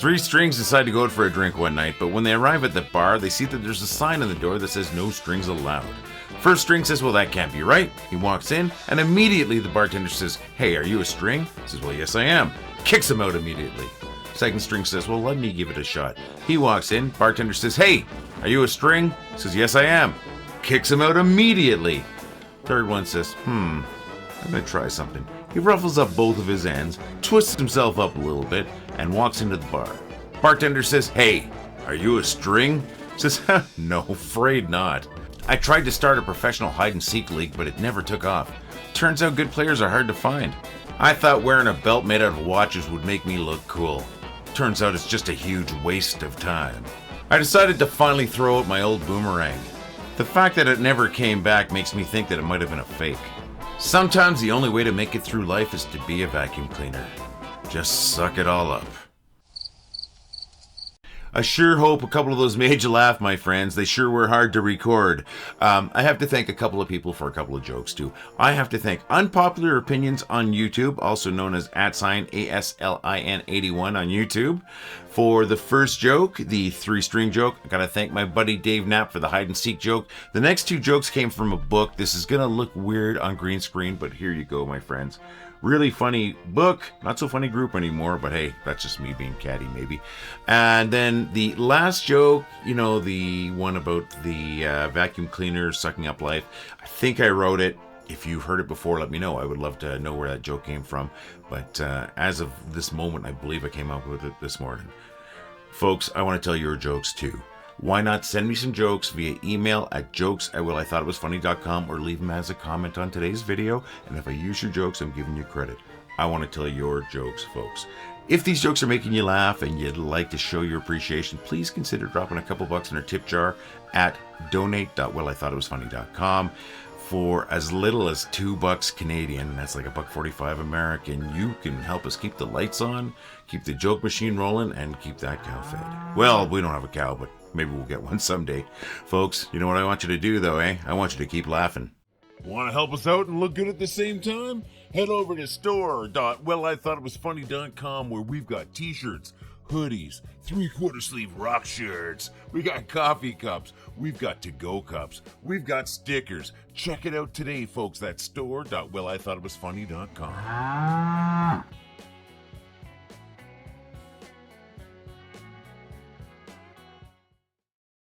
Three strings decide to go out for a drink one night, but when they arrive at the bar, they see that there's a sign on the door that says no strings allowed. First string says, well, that can't be right. He walks in, and immediately the bartender says, hey, are you a string? He says, well, yes, I am. Kicks him out immediately. Second string says, well, let me give it a shot. He walks in, bartender says, hey, are you a string? He says, yes, I am. Kicks him out immediately. Third one says, I'm gonna try something. He ruffles up both of his ends, twists himself up a little bit, and walks into the bar. Bartender says, hey, are you a string? He says, no, afraid not. I tried to start a professional hide-and-seek league, but it never took off. Turns out good players are hard to find. I thought wearing a belt made out of watches would make me look cool. Turns out it's just a huge waste of time. I decided to finally throw out my old boomerang. The fact that it never came back makes me think that it might have been a fake. Sometimes the only way to make it through life is to be a vacuum cleaner. Just suck it all up. I sure hope a couple of those made you laugh, my friends. They sure were hard to record. I have to thank a couple of people for a couple of jokes, too. I have to thank Unpopular Opinions on YouTube, also known as @ASLIN81 on YouTube, for the first joke, the three-string joke. I gotta thank my buddy Dave Knapp for the hide-and-seek joke. The next two jokes came from a book. This is gonna look weird on green screen, but here you go, my friends. Really funny book, not so funny group anymore, but hey, that's just me being catty maybe. And then the last joke, the one about the vacuum cleaner sucking up life, I think I wrote it. If you've heard it before, let me know. I would love to know where that joke came from. But as of this moment, I believe I came up with it this morning. Folks, I want to tell your jokes too. Why not send me some jokes via email at jokes@willithoughitwasfunny.com or leave them as a comment on today's video, and if I use your jokes, I'm giving you credit. I want to tell your jokes, folks. If these jokes are making you laugh and you'd like to show your appreciation, please consider dropping a couple bucks in our tip jar at donate.willithoughitwasfunny.com. For as little as $2 Canadian, and that's like $1.45 American, you can help us keep the lights on, keep the joke machine rolling, and keep that cow fed. Well, we don't have a cow, but maybe we'll get one someday. Folks, you know what I want you to do though, eh? I want you to keep laughing. Want to help us out and look good at the same time? Head over to store.willithoughitwasfunny.com where we've got t-shirts, hoodies, 3/4 sleeve rock shirts. We got coffee cups. We've got to-go cups. We've got stickers. Check it out today, folks. That's store.willithoughitwasfunny.com.